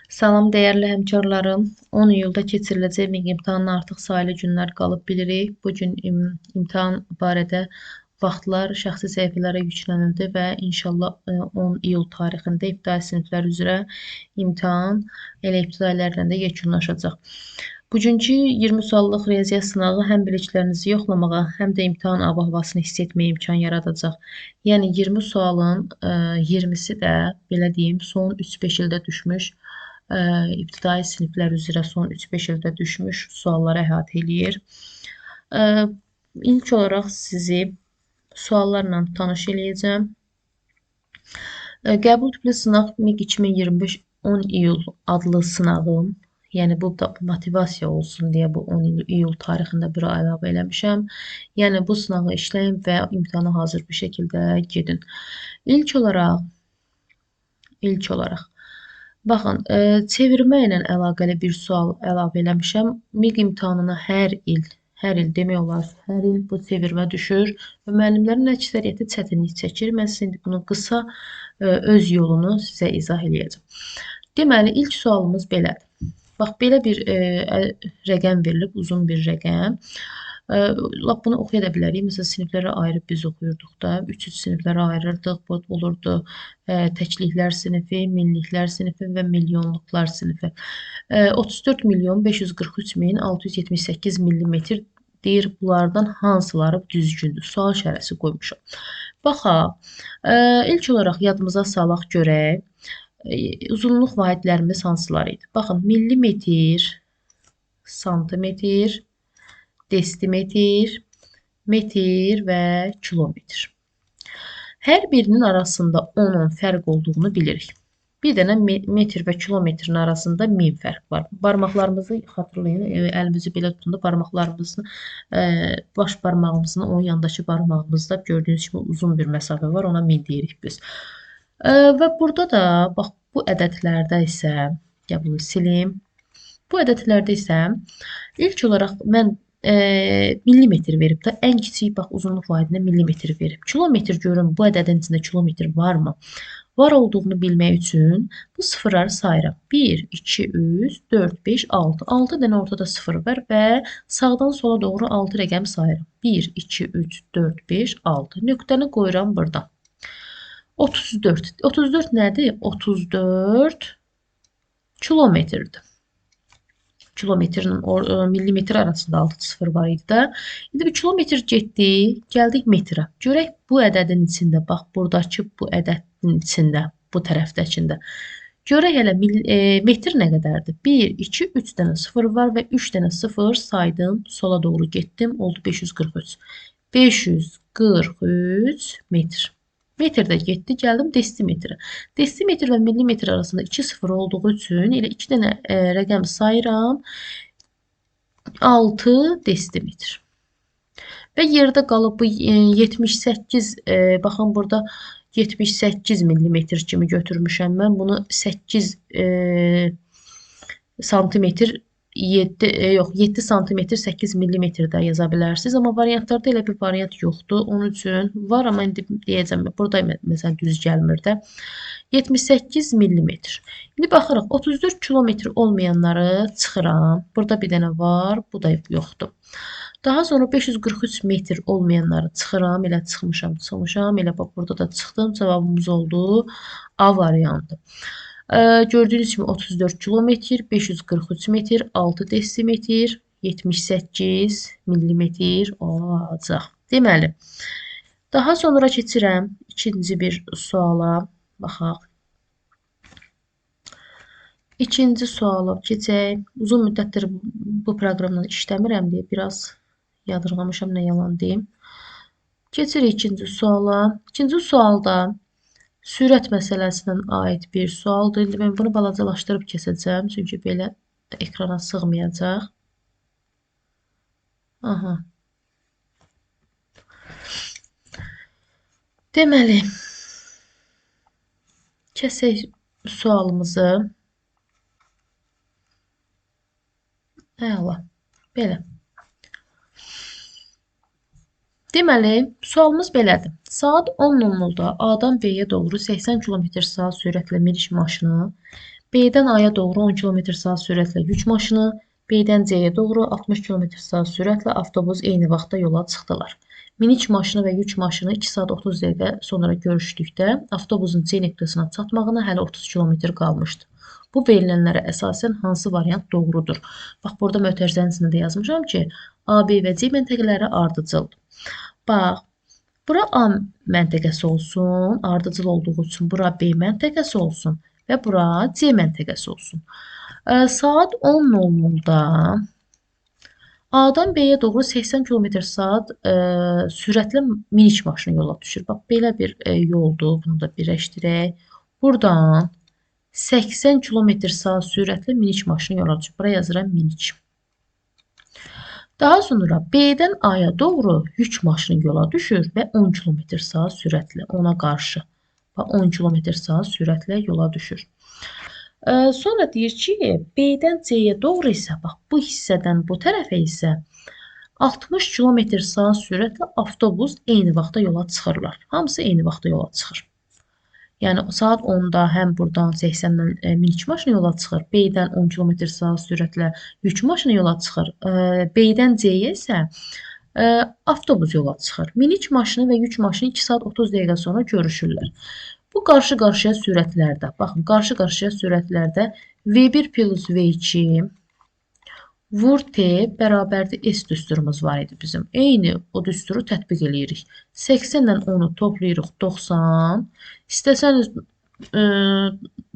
Salam dəyərli həmkarlarım. 10 iyulda keçiriləcək MİQ imtahanına artıq sayılı günlər qalıb bilirik. Bu gün imtahan barədə vaxtlar şəxsi səhifələrə yüklənildi və inşallah 10 iyul tarixində ibtidai siniflər üzrə imtahan elə ibtidailərlə də yekunlaşacaq. Bugünkü 20 suallıq riyaziyyat sınağı həm biliklərinizi yoxlamağa, həm də imtahan ab-havasını hiss etməyə imkan yaradacaq. Yəni 20 sualın 20-si də belə deyim, son 3-5 ildə düşmüş ibtidai siniflər üzrə son 3-5 ildə düşmüş sualları əhatə eləyir. İlk olaraq sizi suallarla tanış eləyəcəm. Qəbul tipli sınaq MİQ 2025 10 iyul adlı sınağım. Yəni bu da motivasiya olsun deyə bu 10 iyul tarixində bura əlavə eləmişəm. Yəni bu sınağı işləyin və imtahana hazır bir şəkildə gedin. İlk olaraq baxın, çevirmə ilə əlaqəli bir sual əlavə eləmişəm. MİQ imtahanına hər il demək olar, hər il bu çevirmə düşür və müəllimlərin əksəriyyəti çətinlik çəkir. Mən sizin bunu qısa öz yolunu sizə izah eləyəcəm. Deməli, ilk sualımız belədir. Bax, belə bir rəqəm verilib, uzun bir rəqəm. Lap bunu oxuya da bilərik. Məsələn, siniflərə ayırıb biz oxuyurduq da. 3 siniflərə ayırırdıq. Bu olurdu təkliklər sinifi, minliklər sinifi və milyonluqlar sinifi. 34 milyon 543 min 678 millimetr deyir. Bunlardan hansıları düzgündür? Sual işarəsi qoymuşam. Baxaq. İlk olaraq yadımıza salaq görək. Uzunluq vahidlərimiz hansıları idi? Baxın, millimetr, santimetr, desimetr, metr və kilometr. Hər birinin arasında 10 fərq olduğunu bilirik. Bir dənə metr və kilometrin arasında 1000 fərq var. Barmaqlarımızı xatırlayın, əlimizi belə tutunda barmaqlarımızın, baş barmağımızın onun yanındakı barmağımızda gördüyünüz kimi uzun bir məsafə var, ona 1000 deyirik biz. Və burada da, bax, bu ədədlərdə isə, ya bunu silim, bu ədədlərdə isə ilk olaraq mən millimetr verib də, ən kiçik bax uzunluq vahidinə millimetr verib. Kilometr görün, bu ədədin içində kilometr varmı? Var olduğunu bilmək üçün bu sıfırları sayıram. 1, 2, 3, 4, 5, 6. 6 dənə ortada sıfır var və sağdan sola doğru 6 rəqəm sayıram. 1, 2, 3, 4, 5, 6. Nöqtəni qoyuram burada. 34. 34 nədir? 34 kilometrdir. Kilometrin millimetr arasında 6 sıfır var idi də. İndi bir kilometr getdi, gəldik metrə. Görək bu ədədin içində, bax buradakı bu ədədin içində, bu tərəfdəkində. Görək hələ metr nə qədərdir? 1, 2, 3 dənə sıfır var və 3 dənə sıfır saydım, sola doğru getdim, oldu 543. 543 metr. Metrdə getdi, gəldim desimetrə. Desimetr və millimetr arasında 2 sıfır olduğu üçün elə 2 dənə rəqəm sayıram. 6 desimetr. Və yerdə qalıb bu 78, baxın burada 78 millimetr kimi götürmüşəm mən. Bunu 8 santimetr 7 santimetr 8 millimetrdə yaza bilərsiniz. Amma variantlarda elə bir variant yoxdur. Onun üçün var, amma indi deyəcəm, burada məsələn düz gəlmir də. 78 millimetr. İndi baxırıq, 34 kilometr olmayanları çıxıram. Burada bir dənə var, bu da yoxdur. Daha sonra 543 metr olmayanları çıxıram. Elə çıxmışam. Elə bax burada da çıxdım. Cavabımız oldu A variantı. Gördüyünüz kimi 34 kilometr, 543 metr, 6 desimetr, 78 millimetr olacaq. Deməli, daha sonra keçirəm ikinci bir suala. Baxaq. İkinci suala keçək. Uzun müddətdir bu proqramla işləmirəm deyə biraz yadırğamışam, nə yalan deyim. Keçirik ikinci suala. İkinci sualda sürət məsələsinə aid bir sualdır. İndi mən bunu balacalaşdırıb keçəcəm. Çünki belə ekrana sığmayacaq. Aha. Deməli, kəsək sualımızı. Əla. Belə. Deməli, sualımız belədir. Saat 10:00-da A-dan B-yə doğru 80 km/saat sürətlə miniş maşını B-dən A-ya doğru 10 km/saat sürətlə yük maşını, B-dən C-yə doğru 60 km/saat sürətlə avtobus eyni vaxtda yola çıxdılar. Minik maşını və yük maşını 2 saat 30 dəqiqə sonra görüşdükdə avtobusun C nöqtəsinə çatmağına hələ 30 km qalmışdı. Bu verilənlərə əsasən hansı variant doğrudur? Bax, burada mötərizənin içində yazmışam ki, A, B və C məntəqələri ardıcıldır. Bax, bura A məntəqəsi olsun, ardıcıl olduğu üçün bura B məntəqəsi olsun və bura C məntəqəsi olsun. Saat 10:00-da A-dan B-yə doğru 80 km/saat sürətlə minik maşını yola düşür. Bax, belə bir yoldur. Bunu da birləşdirək. Buradan 80 km/saat sürətlə minik maşını yola düşür. Buraya yazıram minik. Daha sonra B-dən A-ya doğru yük maşını yola düşür və 10 km/saat sürətlə ona qarşı 10 km/saat sürətlə yola düşür. Sonra deyir ki, B-dən C-yə doğru isə, bax, bu hissədən bu tərəfə isə 60 km/saat sürətlə avtobus eyni vaxtda yola çıxırlar. Hamısı eyni vaxtda yola çıxır. Yəni, saat 10-da həm buradan 80-dən minik maşını yola çıxır, B-dən 10 km/saat sürətlə yük maşını yola çıxır, B-dən C-yə isə avtobus yola çıxır. Minik maşını və yük maşını 2 saat 30 dəqiqə sonra görüşürlər. Bu qarşı-qarşıya sürətlərdə, baxın, qarşı-qarşıya sürətlərdə V1 plus V2 vur T bərabərdir S düsturumuz var idi bizim. Eyni o düsturu tətbiq edirik. 80-dən 10-u toplayırıq 90. İstəsəniz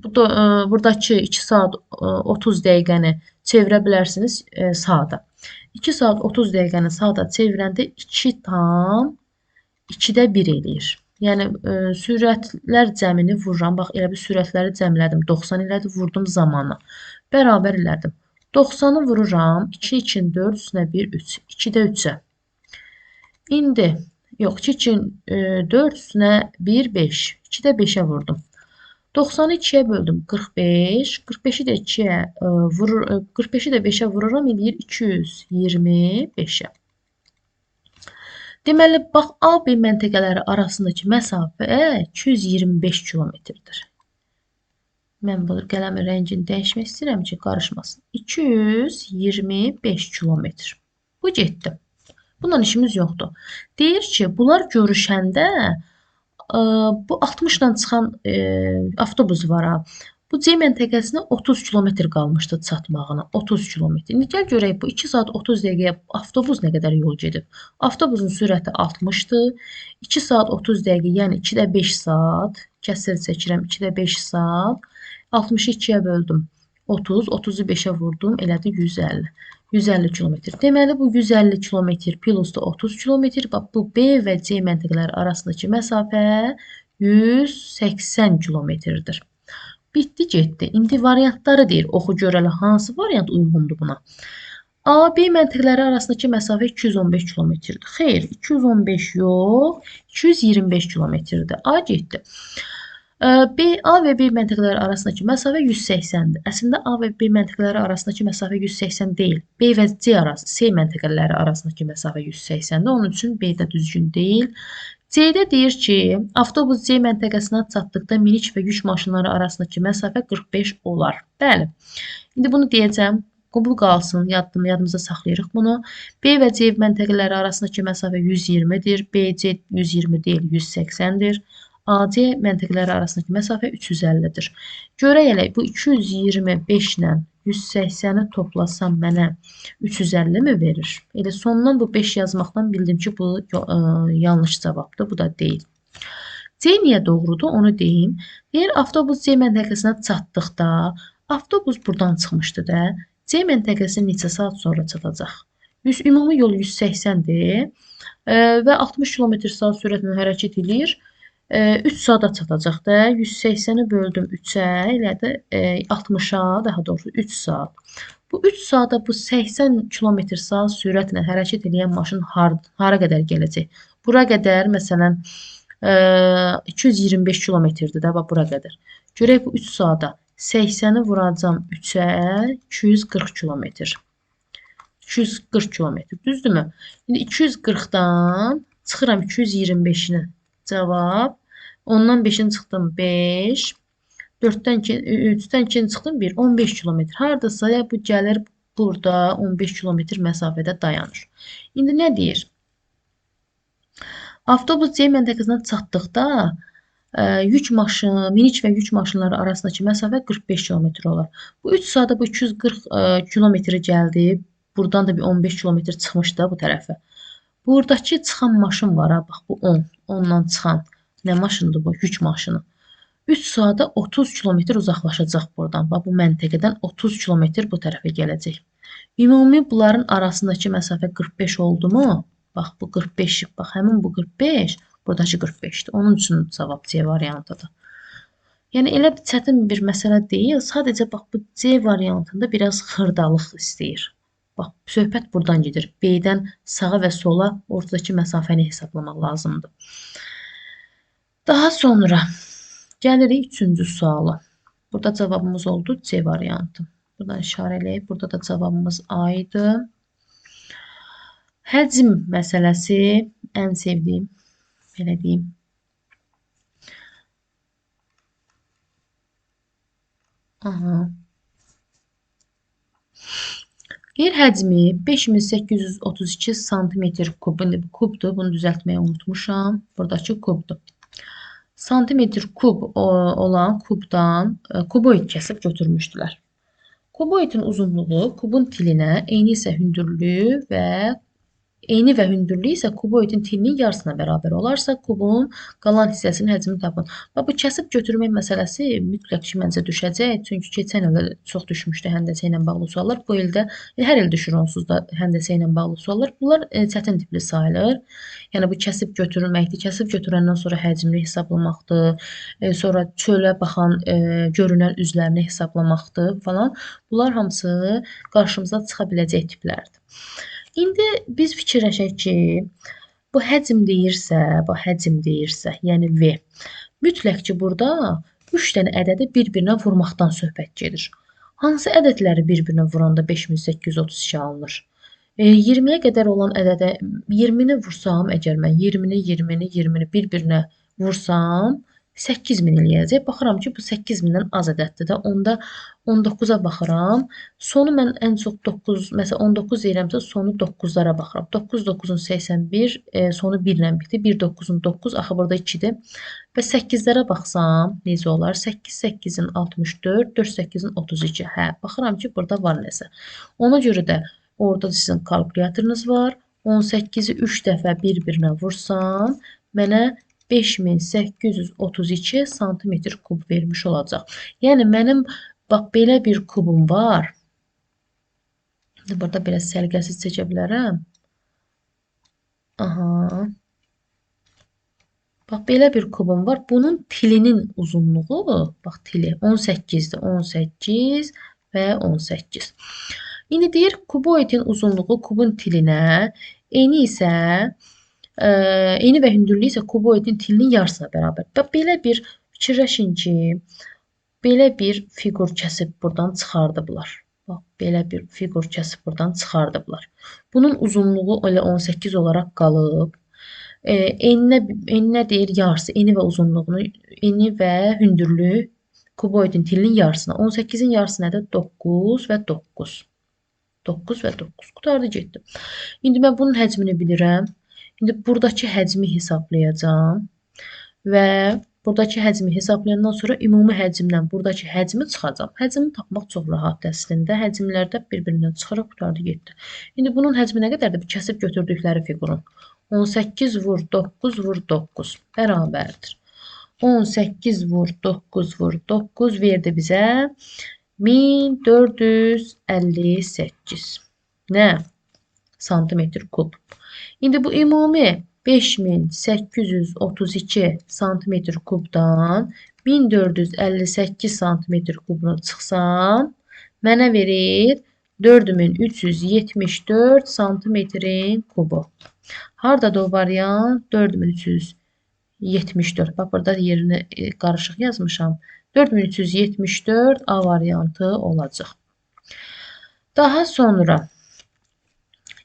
buradakı 2 saat 30 dəqiqəni çevirə bilərsiniz saata. 2 saat 30 dəqiqəni saata çevirəndə 2 tam 2-də 1 eləyir. Yəni, sürətlər cəmini vururam. Bax, elə bir sürətləri cəmlədim. 90 elədi, vurdum zamanı. Bərabər elədim. 90-ı vururam. 2 2 4, üstünə 1, 3. 2-də 3-ə. İndi, yox, 2 2 4, üstünə 1, 5. 2-də 5-ə vurdum. 90-ı 2-yə böldüm. 45. 45-i də 2-yə vurur. 45-i də 5-ə vururam. Eləyir 225-ə. Deməli, bax, A-B məntəqələri arasındakı məsafə 225 kilometrdir. Mən bu qələmin rəngini dəyişmək istəyirəm ki, qarışmasın. 225 kilometr. Bu getdi. Bundan işimiz yoxdur. Deyir ki, bunlar görüşəndə bu 60-dan çıxan avtobus var ha. Bu C məntəqəsinə 30 kilometr qalmışdı çatmağına. 30 kilometr. İndi gəl görək bu 2 saat 30 dəqiqəyə avtobus nə qədər yol gedib. Avtobusun sürəti 60-dır. 2 saat 30 dəqiqə, yəni 2-də 5 saat. Kəsir çəkirəm, 2-də 5 saat. 60-ı 2-yə böldüm. 30, 30-u 5-ə vurdum, elədi 150. 150 kilometr. Deməli, bu 150 kilometr plus da 30 kilometr. Bax, bu B və C məntəqələri arasındakı məsafə 180 kilometrdir. Bitdi, getdi. İndi variantları deyir. Oxu görələ hansı variant uyğundur buna. A, B məntəqələri arasındakı məsafə 215 kilometrdir. Xeyr, 215 yox, 225 kilometrdir. A getdi. A və B məntəqələri arasındakı məsafə 180-dir. Əslində A və B məntəqələri arasındakı məsafə 180 deyil. B və C məntəqələri arasındakı məsafə 180-dir. Onun üçün B də düzgün deyil. C-də deyir ki, avtobus C məntəqəsinə çatdıqda minik və yük maşınları arasındakı məsafə 45 olar. Bəli. İndi bunu deyəcəm. Bu qalsın, yadımıza saxlayırıq bunu. B və C məntəqələri arasındakı məsafə 120-dir. BC 120 deyil, 180-dir. AC məntəqələri arasındakı məsafə 350-dir. Görək elə, bu 225 ilə 180-i toplasam mənə 350 mi verir? Elə sondan bu 5 yazmaqdan bildim ki, bu yanlış cavabdır. Bu da deyil. C niyə doğrudur? Onu deyim. Deyir, avtobus C məntəqəsinə çatdıqda, avtobus buradan çıxmışdı da, C məntəqəsi neçə saat sonra çatacaq? Ümumi yol 180-dir və 60 km/saat sürətlə hərəkət edir. 3 saata çatacaq da. 180-i böldüm 3-ə, elə də 60-a, daha doğrusu 3 saat. Bu 3 saata bu 80 km/saat sürətlə hərəkət edən maşın hara qədər gələcək? Bura qədər, məsələn, 225 kilometrdir də, bura qədər. Görək bu 3 saata 80-i vuracam 3-ə, 240 kilometr. 240 kilometr, düzdürmü? İndi 240-dan çıxıram 225-ini. Cavab. Ondan 5-ini çıxdım 5. 4-dən 3-dən 2 çıxdım 1, 15 kilometr. Hardasa ya bu gəlir burada 15 kilometr məsafədə dayanır. İndi nə deyir? Avtobus C məntəqəsinə çatdıqda yük maşını, miniç və yük maşınları arasındakı məsafə 45 kilometr olar. Bu 3 saata bu 240 kilometri gəldi. Buradan da bir 15 kilometr çıxmış da bu tərəfə. Buradakı çıxan maşın var ha, bax bu 10. Ondan çıxan nə maşındır bu? Yük maşını. 3 saata 30 kilometr uzaqlaşacaq buradan. Bax bu məntəqədən 30 kilometr bu tərəfə gələcək. Ümumi bunların arasındakı məsafə 45 oldu mu? Bax bu 45, bax həmin bu 45, buradakı 45'dir. Onun üçün cavab C variantıdır. Yəni elə çətin bir məsələ deyil. Sadəcə bax bu C variantında biraz xırdalıq istəyir. Bax söhbət buradan gedir. B-dən sağa və sola ortadakı məsafəni hesablamaq lazımdır. Daha sonra gəlirik 3-cü suala. Burada cavabımız oldu C variantı. Buradan işarələyib, burada da cavabımız A idi. Həcm məsələsi ən sevdiyim, belə deyim. Yer həcmi 5832 santimetr kub. İndi bu kubdur, bunu düzəltməyi unutmuşam. Buradakı kubdur. Santimetr kub olan kubdan kuboid kəsib götürmüşdülər. Kuboidin uzunluğu kubun tilinə, eyni və hündürlüyü isə kuboidin tilinin yarısına bərabər olarsa, kubun qalan hissəsinin həcmini tapın. Bu kəsib götürmək məsələsi mütləq ki, məncə düşəcək. Çünki keçən ildə çox düşmüşdü həndəsə ilə bağlı suallar. Bu ildə, hər il düşür onsuz da həndəsə ilə bağlı suallar. Bunlar çətin tipli sayılır. Yəni bu kəsib götürülməkdir. Kəsib götürəndən sonra həcmini hesablamaqdır. Sonra çölə baxan görünən üzlərini hesablamaqdır falan. Bunlar hamısı qarşımıza çıxa biləcək tiplərdir. İndi biz fikirləşək ki, bu həcm deyirsə, yəni V, mütləq ki, burada 3 dənə ədədi bir-birinə vurmaqdan söhbət gedir. Hansı ədədləri bir-birinə vuranda 5832 alınır? 20-yə qədər olan ədədə 20-ni vursam, əgər mən 20-ni bir-birinə vursam, 8000 eləyəcək. Baxıram ki, bu 8000-dən az ədəddir də. Onda 19-a baxıram. Sonu mən ən çox 9, məsələn 19 deyirəmsə, sonu 9-lara baxıram. 9 9-un 81, sonu 1 ilə bitir. 1 9-un 9, axı burada 2-dir. Və 8-lərə baxsam, necə olar? 8 8-in 64, 4 8-in 32. Hə, baxıram ki, burada var nəsə. Ona görə də orada sizin kalkulyatorunuz var. 18-i 3 dəfə bir-birinə vursam, mənə 5832 santimetr kub vermiş olacaq. Yəni mənim bax belə bir kubum var. Burada biraz sərgəsiz çəkə bilərəm. Aha. Bax belə bir kubum var. Bunun tilinin uzunluğu, bax tili 18-dir. 18 və 18. İndi deyir kuboidin uzunluğu kubun tilinə, eni və hündürlüyü isə kuboidin tilinin yarısına bərabər. Belə bir fikirləşin ki, belə bir fiqur kəsib buradan çıxardıblar. Bax, belə bir fiqur kəsib buradan çıxardıblar. Bunun uzunluğu elə 18 olaraq qalıb. Eninə deyir yarısı, eni və uzunluğunu, eni və hündürlüyü kuboidin tilinin yarısına. 18-in yarısı nədir? 9 və 9. 9 və 9. Qutardı getdi. İndi mən bunun həcmini bilirəm. İndi buradakı həcmi hesablayacağım və buradakı həcmi hesablayandan sonra ümumi həcmdən buradakı həcmi çıxacaq. Həcmi tapmaq çox rahatdır əslində. Həcmlərdə bir-birindən çıxaraq qutardı getdi. İndi bunun həcmi nə qədərdir? Bu kəsib götürdükləri fiqurun. 18 vur 9 vur 9 bərabərdir. 18 vur 9 vur 9 verdi bizə 1458. Nə? Santimetr kub. İndi bu ümumi 5832 santimetr kubdan 1458 santimetr kubuna çıxsam, mənə verir 4374 santimetrin kubu. Hardadır o variant? 4374. Bax, burada yerini qarışıq yazmışam. 4374 A variantı olacaq. Daha sonra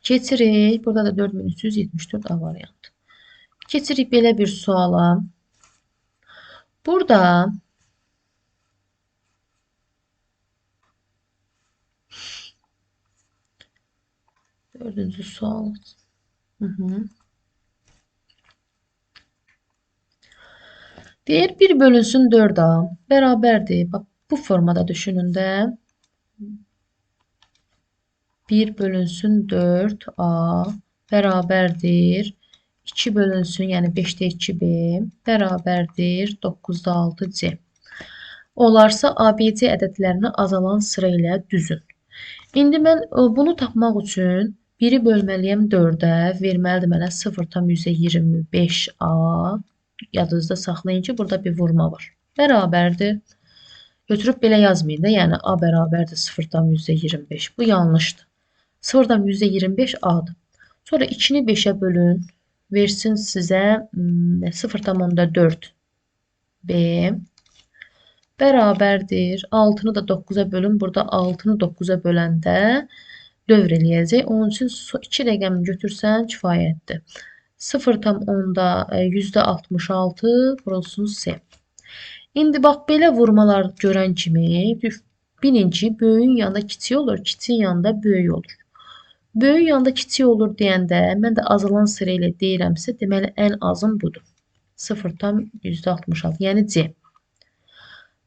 keçirik. Burada da 4374 A variantı. Keçirik belə bir suala. Burada Dördüncü sual. Hı -hı. Deyir 1 bölünsün 4a bərabərdir. Bax, bu formada düşünün də. 1 bölünsün 4a bərabərdir. 2 bölünsün, yəni 5-də 2b bərabərdir 9-da 6c. Olarsa ABC ədədlərini azalan sıra ilə düzün. İndi mən bunu tapmaq üçün 1-i bölməliyəm 4-ə, verməlidir mənə 0,25a. Yadınızda saxlayın ki, burada bir vurma var. Bərabərdir. Götürüb belə yazmayın da, yəni a bərabərdir 0,25. Bu yanlışdır. 0,25 a-dır. Sonra 2-ni 5-ə bölün, versin sizə 0,4 b bərabərdir. 6-nı da 9-a bölün. Burada 6-nı 9-a böləndə dövr eləyəcək. Onun üçün 2 rəqəmi götürsən kifayətdir. 0,10-da %66 vurulsun C. İndi bax, belə vurmalar görən kimi birinci böyüyün yanında kiçik olur, kiçiyin yanında böyük olur. Böyük yanında kiçik olur deyəndə mən də azalan sıra ilə deyirəmsə, deməli ən azım budur. 0,66, yəni C.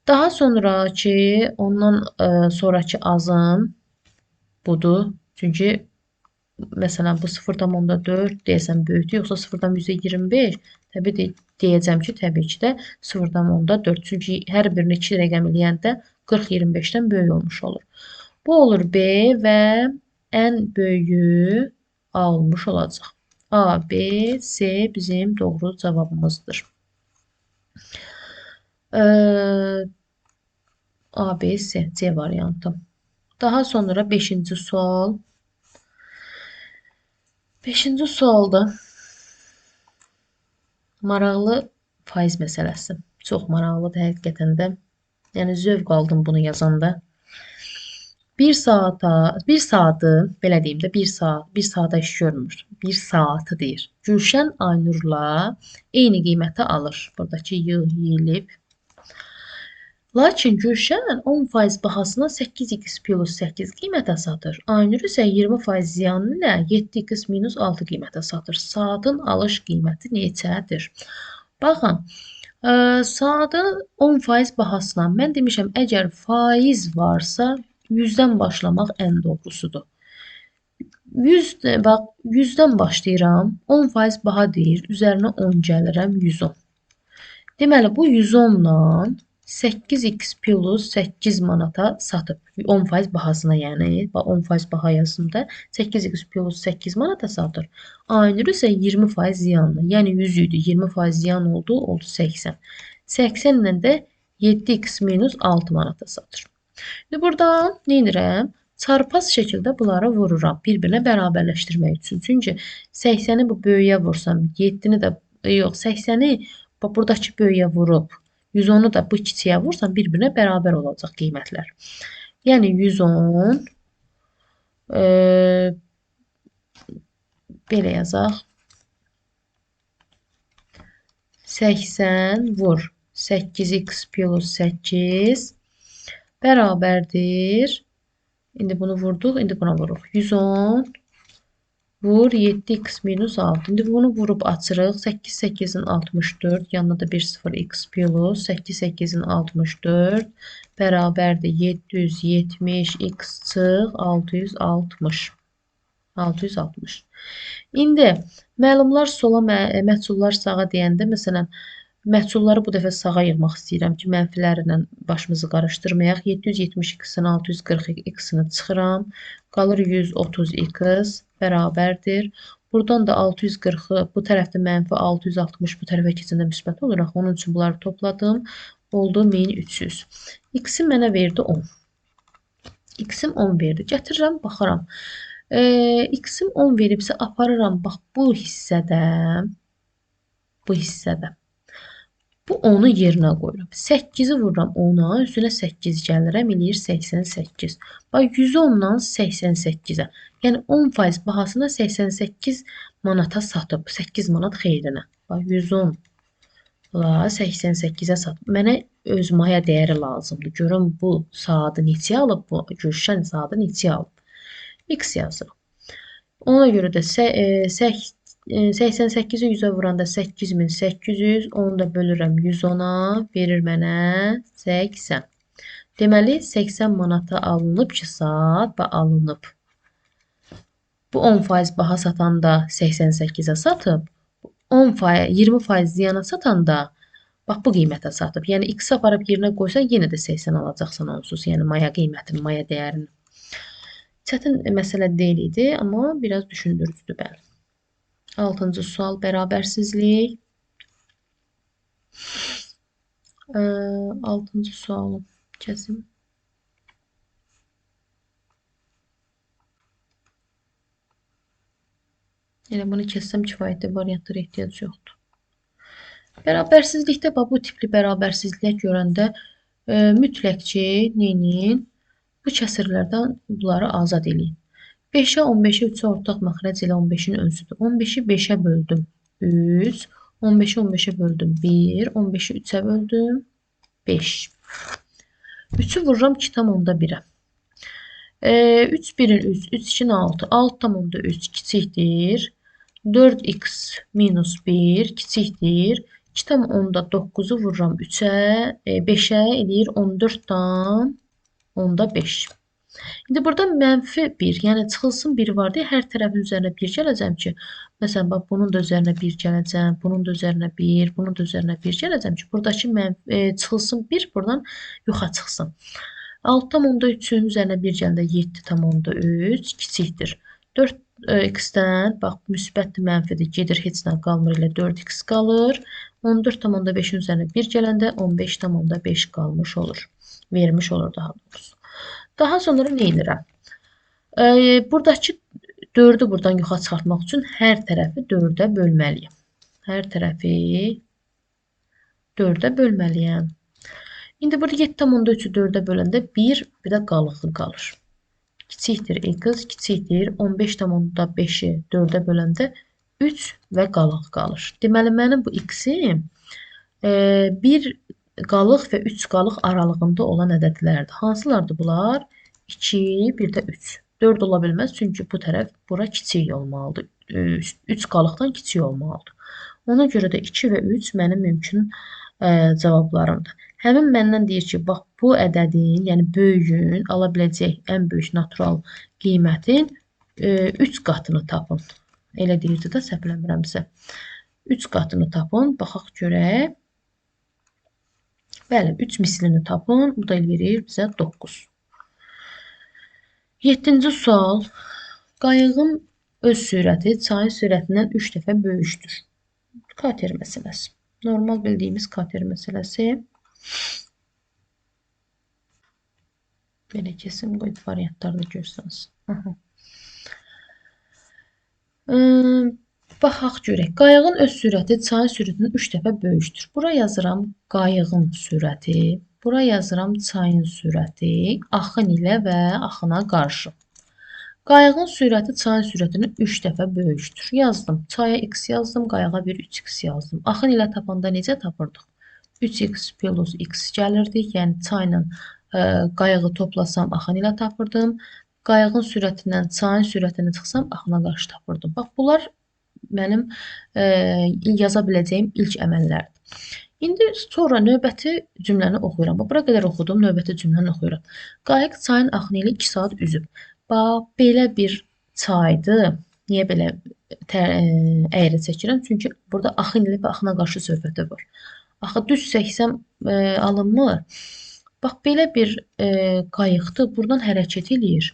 Daha sonraki, ondan sonraki azım budur. Çünki məsələn bu 0,4 deyəsəm böyükdür, yoxsa 0,25 təbii deyəcəm ki, təbii ki də 0,4. Çünki hər birini 2 rəqəm eləyəndə 40-25-dən böyük olmuş olur. Bu olur B və ən böyüyü A olmuş olacaq. A, B, C bizim doğru cavabımızdır. A, B, C, C variantı. Daha sonra 5-ci sual. 5-ci sualda maraqlı faiz məsələsi. Çox maraqlıdır həqiqətən də. Yəni zövq aldım bunu yazanda. Bir saatı, belə deyim də, bir saata iş görmür. Bir saatı deyir. Gülşən Aynurla eyni qiymətə alır. Buradakı yeyilib. Lakin Gülşən 10% bahasına 8x plus 8 qiymətə satır. Aynur isə 20% ziyanı ilə 7x minus 6 qiymətə satır. Saatın alış qiyməti neçədir? Baxın, saatın 10% bahasına mən demişəm, əgər faiz varsa 100-dən başlamaq ən doğrusudur. 100-dən başlayıram, 10% baha deyir, üzərinə 10 gəlirəm, 110. Deməli, bu 110-la 8x plus 8 manata satıb. 10% bahasına, yəni 10% baha yazımda 8x plus 8 manata satır. Aynur isə 20% ziyanlı. Yəni 100 idi, 20% ziyan oldu 80. 80 ilə də 7x minus 6 manata satır. İndi buradan nə edirəm? Çarpaz şəkildə bunları vururam bir-birinə bərabərləşdirmək üçün. Çünki 80-i bu böyüyə vursam, 7-ni də yox, 80-i buradakı böyüyə vurub 110-u da bu kiçiyə vursam bir-birinə bərabər olacaq qiymətlər. Yəni 110 belə yazaq. 80 vur 8x plus 8 bərabərdir. İndi bunu vurduq, indi buna vuruq. 110 vur 7x minus 6. İndi bunu vurub açırıq. 8 8-in 64. Yanına da 1 0 x plus 8 8-in 64 bərabərdir 770 x çıx 660. 660. İndi məlumlar sola, məhsullar sağa deyəndə, məsələn, məhsulları bu dəfə sağa yığmaq istəyirəm ki, mənfiləri ilə başımızı qarışdırmayaq. 770x-in 640x-ini çıxıram. Qalır 130x bərabərdir. Buradan da 640-ı bu tərəfdə mənfi 660 bu tərəfə keçəndə müsbət olur. Onun üçün bunları topladım. Oldu 1300. X-i mənə verdi 10. X-im 10 verdi. Gətirirəm, baxıram. X-im 10 veribsə aparıram. Bax, bu hissədə bu 10-u yerinə qoyuram. 8-i vururam 10-a, üstünə 8 gəlirəm, eləyir 88. Bax, 110-dan 88-ə. Yəni 10% bahasına 88 manata satıb. 8 manat xeyrinə. Bax, 110-la 88-ə satıb. Mənə öz maya dəyəri lazımdır. Görüm bu saatı neçəyə alıb, bu Gülşən saatı neçəyə alıb. X yazırıq. Ona görə də 88-i 100-ə vuranda 8800, onu da bölürəm 110-a, verir mənə 80. Deməli 80 manata alınıb ki, saat və alınıb. Bu 10% baha satanda 88-ə satıb, 20% ziyana satanda bax bu qiymətə satıb. Yəni x aparıb yerinə qoysan yenə də 80 alacaqsan onsuz. Yəni maya qiymətini, maya dəyərini. Çətin məsələ deyil idi, amma biraz düşündürücüdür bəli. 6-cı sual bərabərsizlik. 6-cı sualı kəsim. Yəni bunu kəssəm kifayətli variantlara ehtiyac yoxdur. Bərabərsizlikdə bu tipli bərabərsizliklər görəndə mütləq ki, neyin? Bu kəsirlərdən bunları azad eləyin. 5-ə, 15-ə, 3-ə ortaq məxrəc ilə 15-in özüdür. 15-i 5-ə böldüm 3, 15-i 15-ə böldüm 1, 15-i 3-ə böldüm 5. 3-ü vururam 2/1-ə. 3 1-in 3, 3 2-nin 6, 6/3 kiçikdir. 4x minus 1 kiçikdir. 2/9-u vururam 3-ə, 5-ə eləyir 14/5. İndi burada mənfi 1, yəni çıxılsın 1 var deyə hər tərəfin üzərinə 1 gələcəm ki, məsələn, bax, bunun da üzərinə 1 gələcəm, bunun da üzərinə 1, bunun da üzərinə 1 gələcəm ki, buradakı çıxılsın 1 buradan yoxa çıxsın. 6/3-ün üzərinə 1 gələndə 7/3 kiçikdir. 4x-dən, bax, müsbətdir, mənfidir, gedir, heç nə qalmır ilə 4x qalır. 14/5-in üzərinə 1 gələndə 15/5 qalmış olur. Vermiş olur daha doğrusu. Daha sonra nə edirəm? Buradakı 4-ü buradan yoxa çıxartmaq üçün hər tərəfi 4-ə bölməliyəm. Hər tərəfi 4-ə bölməliyəm. İndi burada 7/3-ü 4-ə böləndə 1, bir də qalıqlı qalır. Kiçikdir x, kiçikdir 15/5-i 4-ə böləndə 3 və qalıq qalır. Deməli, mənim bu x-im 1 qalıq və 3 qalıq aralığında olan ədədlərdir. Hansılardır bunlar? 2, bir də 3. 4 ola bilməz, çünki bu tərəf bura kiçik olmalıdır. 3 qalıqdan kiçik olmalıdır. Ona görə də 2 və 3 mənim mümkün cavablarımdır. Həmin məndən deyir ki, bax, bu ədədin, yəni böyüyün, ala biləcək ən böyük natural qiymətin 3 qatını tapın. Elə deyirdi də, səhv eləmirəmsə. 3 qatını tapın, baxaq görək. Bəli, 3 mislini tapın, bu da verir bizə 9. 7-ci sual. Qayığın öz sürəti çayın sürətindən 3 dəfə böyükdür. Kater məsələsi. Normal bildiyimiz kater məsələsi. Belə kesim qoyub variantlarını görsəniz. Baxaq görək. Qayığın öz sürəti çayın sürətindən 3 dəfə böyükdür. Bura yazıram qayığın sürəti. Bura yazıram çayın sürəti. Axın ilə və axına qarşı. Qayığın sürəti çayın sürətindən 3 dəfə böyükdür. Yazdım. Çaya x yazdım. Qayığa bir 3x yazdım. Axın ilə tapanda necə tapırdıq? 3x plus x gəlirdik. Yəni çayla qayığı toplasam axın ilə tapırdım. Qayığın sürətindən çayın sürətini çıxsam axına qarşı tapırdım. Bax, bunlar mənim yaza biləcəyim ilk əməllərdir. İndi sonra növbəti cümləni oxuyuram. Bura qədər oxudum, növbəti cümləni oxuyuram. Qayıq çayın axını ilə 2 saat üzüb. Bax, belə bir çaydır. Niyə belə əyri çəkirəm? Çünki burada axın ilə və axına qarşı söhbəti var. Axı düz çəksəm alınmır. Bax, belə bir qayıqdır. Buradan hərəkət edir.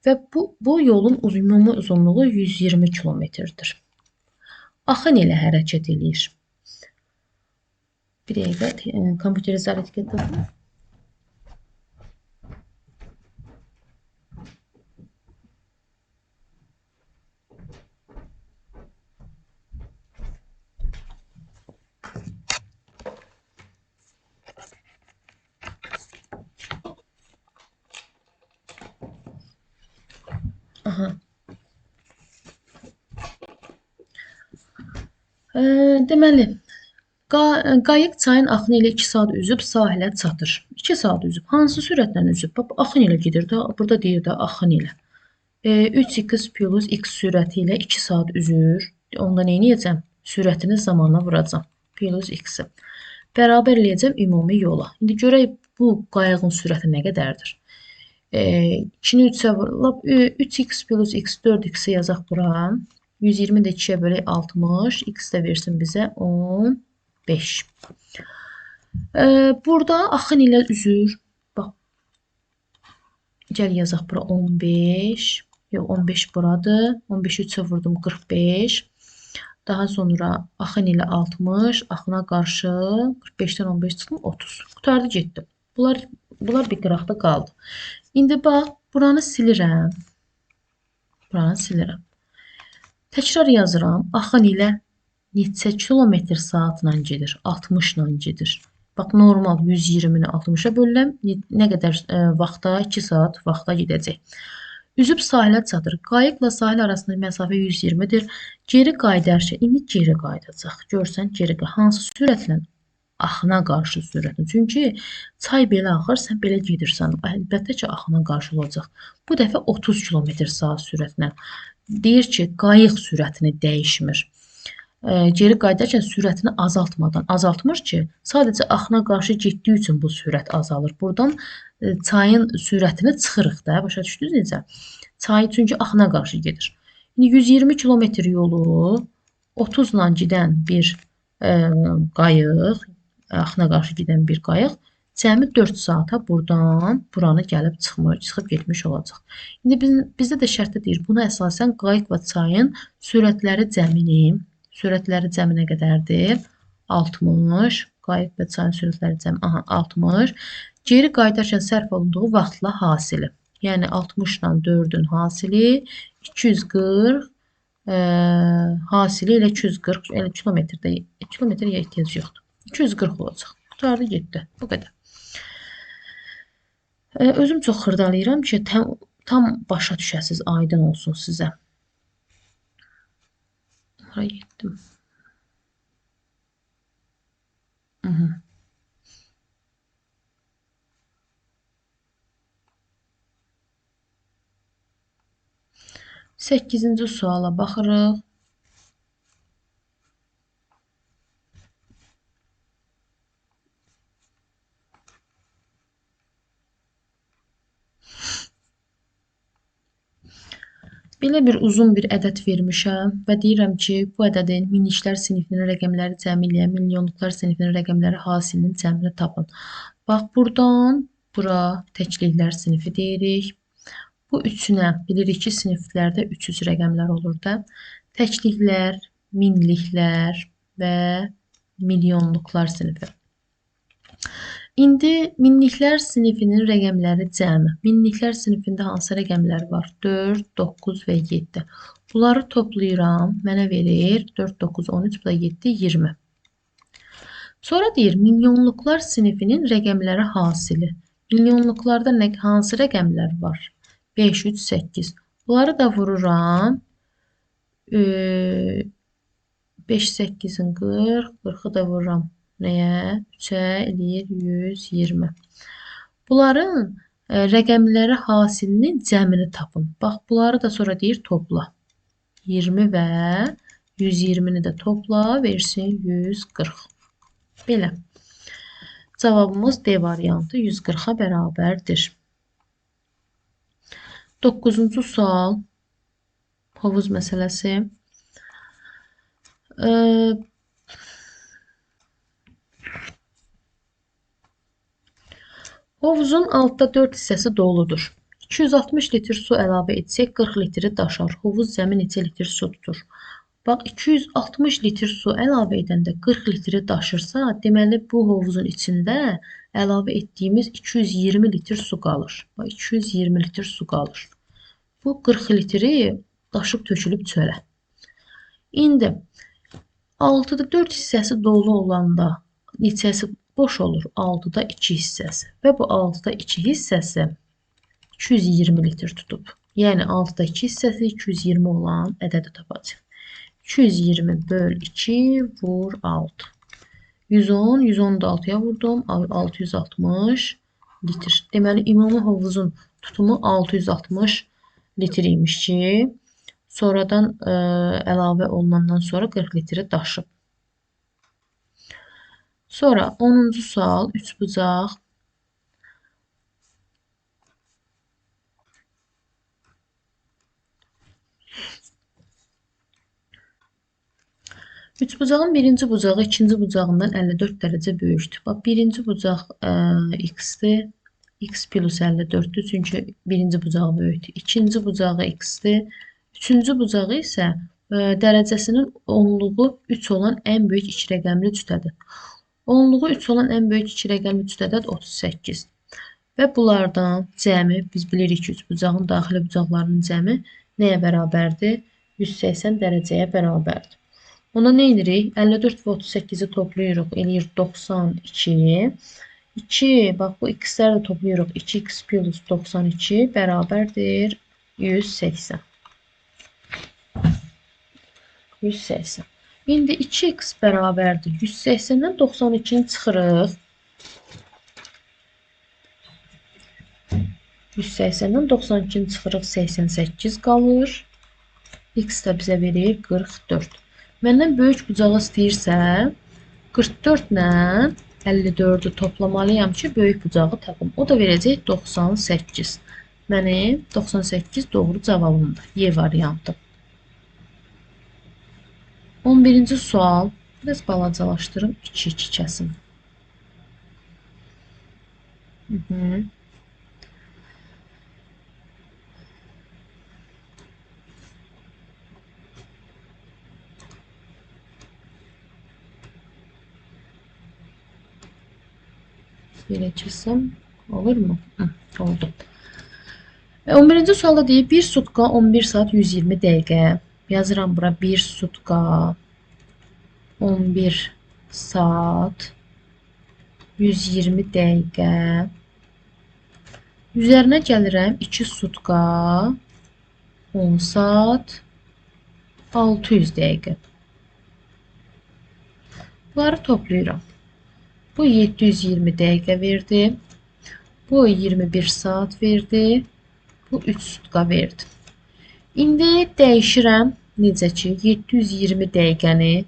Və bu yolun ümumi uzunluğu 120 kilometrdir. Axın ilə hərəkət edir. Bir dəqiqə, kompüterizə hərəkət edir. Aha. Deməli, qayıq çayın axını ilə 2 saat üzüb sahilə çatır. 2 saat üzüb. Hansı sürətlə üzüb? Bax, axın ilə gedir də. Burada deyir də axın ilə. 3x plus x sürəti ilə 2 saat üzür. Onda nə edəcəm? Sürətini zamanla vuracam. Plus x-i. Bərabər eləyəcəm ümumi yola. İndi görək bu qayığın sürəti nə qədərdir? 2-ni 3-ə vurulub 3x plus x 4x-i yazaq bura. 120 də 2-yə bölək 60. X də versin bizə 15. Burada axın ilə üzür. Bax. Gəl yazaq bura 15. Yox 15 buradır. 15-i 3-ə vurdum 45. Daha sonra axın ilə 60. Axına qarşı 45-dən 15 çıxdım 30. Qutardı getdi. Bunlar bir qıraqda qaldı. İndi bax buranı silirəm. Buranı silirəm. Təkrar yazıram. Axın ilə neçə kilometr saatla gedir? 60 ilə gedir. Bax normal 120-ni 60-a bölürəm. Nə qədər vaxta? 2 saat vaxta gedəcək. Üzüb sahilə çatır. Qayıqla sahil arasında məsafə 120-dir. Geri qayıdarsa, indi geri qayıdacaq. Görsən, geri hansı sürətlə? Axına qarşı sürətlə. Çünki çay belə axır, sən belə gedirsən. Əlbəttə ki, axına qarşı olacaq. Bu dəfə 30 km/saat sürətlə. Deyir ki, qayıq sürətini dəyişmir. Geri qayıdarkən sürətini azaltmır ki, sadəcə axına qarşı getdiyi üçün bu sürət azalır. Buradan çayın sürətini çıxırıq da, başa düşdünüz necə? Çay çünki axına qarşı gedir. İndi 120 kilometr yolu 30 ilə gedən bir qayıq, axına qarşı gedən bir qayıq cəmi 4 saata buradan buranı gəlib çıxıb getmiş olacaq. İndi bizdə də şərtdə deyir, buna əsasən qayıq və çayın sürətləri cəmi nə qədərdir? 60. Qayıq və çayın sürətləri cəmi 60. Geri qayıdarkən sərf olunduğu vaxtla hasili. Yəni 60 ilə 4-ün hasili 240 hasili ilə 240 kilometrə ehtiyac yoxdur. 240 olacaq. Qutardı getdi. Bu qədər. Özüm çox xırdalayıram ki, tam başa düşəsiz, aydın olsun sizə. Buraya getdim. 8-ci suala baxırıq. Belə bir uzun bir ədəd vermişəm və deyirəm ki, bu ədədin minliklər sinifinin rəqəmləri cəmi ilə milyonluqlar sinifinin rəqəmləri hasilinin cəmini tapın. Bax, buradan bura təkliklər sinifi deyirik. Bu üçünə bilirik ki, siniflərdə 300 rəqəmlər olur da. Təkliklər, minliklər və milyonluqlar sinifi. İndi minliklər sinifinin rəqəmləri cəmi. Minliklər sinifində hansı rəqəmlər var? 4, 9 və 7. Bunları toplayıram. Mənə verir 4, 9, 13, bu da 7, 20. Sonra deyir, milyonluqlar sinifinin rəqəmləri hasili. Milyonluqlarda hansı rəqəmlər var? 5, 3, 8. Bunları da vururam. 5, 8-in 40, 40-ı da vururam. Nəyə? 3-ə eləyir 120. Bunların rəqəmləri hasilinin cəmini tapın. Bax, bunları da sonra deyir topla. 20 və 120-ni də topla, versin 140. Belə. Cavabımız D variantı 140-a bərabərdir. 9-cu sual. Hovuz məsələsi. Hovuzun altda 4 hissəsi doludur. 260 litr su əlavə etsək 40 litri daşar. Hovuz cəmi neçə litr su tutur? Bax, 260 litr su əlavə edəndə 40 litri daşırsa, deməli bu hovuzun içində əlavə etdiyimiz 220 litr su qalır. Bax, 220 litr su qalır. Bu 40 litri daşıb tökülüb çölə. İndi 6-da 4 hissəsi dolu olanda neçəsi boş olur? 6-da 2 hissəsi. Və bu 6-da 2 hissəsi 220 litr tutub. Yəni 6-da 2 hissəsi 220 olan ədədi tapacaq. 220 böl 2 vur 6. 110, 110 da 6-ya vurdum. 660 litr. Deməli, ümumi hovuzun tutumu 660 litr imiş ki, sonradan əlavə olunandan sonra 40 litri daşıb. Sonra 10-cu sual, üçbucaq. Üçbucağın birinci bucağı ikinci bucağından 54 dərəcə böyükdür. Bax, birinci bucaq x-dir. X plus 54'dür. Çünki birinci bucağı böyükdür. İkinci bucağı x-dir. Üçüncü bucağı isə dərəcəsinin onluğu 3 olan ən böyük iki rəqəmli cütədir. Onluğu 3 olan ən böyük iki rəqəmli cütədə 38. Və bunlardan cəmi, biz bilirik ki, üçbucağın daxili bucaqlarının cəmi nəyə bərabərdir? 180 dərəcəyə bərabərdir. Ona nə edirik? 54 və 38-i toplayırıq, eləyir 92. 2, bax bu x-ləri də toplayırıq. 2x plus 92 bərabərdir 180. 180. İndi 2x bərabərdir 180-dən 92-ni çıxırıq. 180-dən 92-ni çıxırıq, 88 qalır. X də bizə verir 44. Məndən böyük bucağı istəyirsə, 44 ilə 54'ü toplamalıyam ki, böyük bucağı tapım. O da verəcək 98. Mənim 98 doğru cavabımdır. Y variantı. 11-ci sual. Biraz balacalaşdırım. 2-2 kəsim. Belə kəsəm olur mu? Oldu. 11-ci sualda deyir, 1 sutka 11 saat 120 dəqiqə. Yazıram bura 1 sutka 11 saat 120 dəqiqə. Üzərinə gəlirəm 2 sutka 10 saat 600 dəqiqə. Bunları toplayıram. Bu 720 dəqiqə verdi. Bu 21 saat verdi. Bu 3 sutka verdi. İndi dəyişirəm. Necə ki 720 dəqiqəni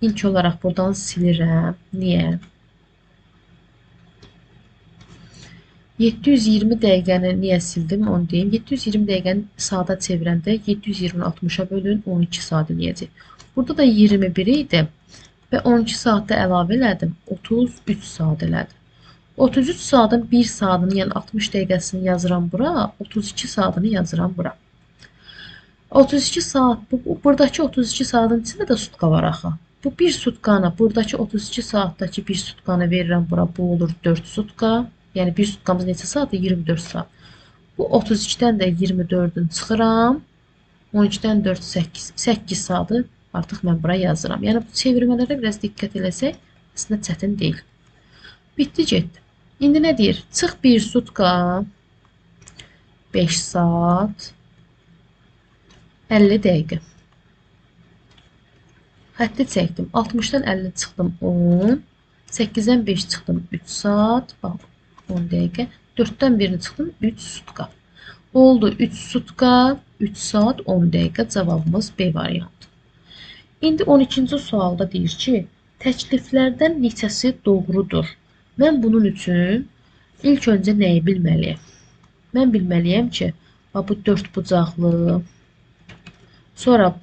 ilk olaraq buradan silirəm. Niyə? 720 dəqiqəni niyə sildim onu deyim. 720 dəqiqəni saata çevirəndə 720-ni 60-a bölün 12 saat eləyəcək. Burada da 21 idi. Və 12 saatda əlavə elədim. 33 saat elədim. 33 saatın 1 saatını, yəni 60 dəqiqəsini yazıram bura. 32 saatını yazıram bura. 32 saat, buradakı 32 saatın içində də sutka var axı. Bu 1 sutkanı, buradakı 32 saatdakı 1 sutkanı verirəm bura. Bu olur 4 sutka. Yəni 1 sutkamız neçə saatdır? 24 saat. Bu 32-dən də 24-ün çıxıram. 12-dən 4, 8. 8 saatı artıq mən bura yazıram. Yəni bu çevirmələrə biraz diqqət eləsək, əslində çətin deyil. Bitdi, getdi. İndi nə deyir? Çıx 1 sutka 5 saat 50 dəqiqə. Xətti çəkdim. 60-dan 50 çıxdım 10. 8-dən 5 çıxdım 3 saat. Bax 10 dəqiqə. 4-dən 1-ni çıxdım 3 sutka. Oldu 3 sutka 3 saat 10 dəqiqə. Cavabımız B variantı. İndi 12-ci sualda deyir ki, təkliflərdən neçəsi doğrudur? Mən bunun üçün ilk öncə nəyi bilməliyəm? Mən bilməliyəm ki, bu 4 bucaqlı, sonra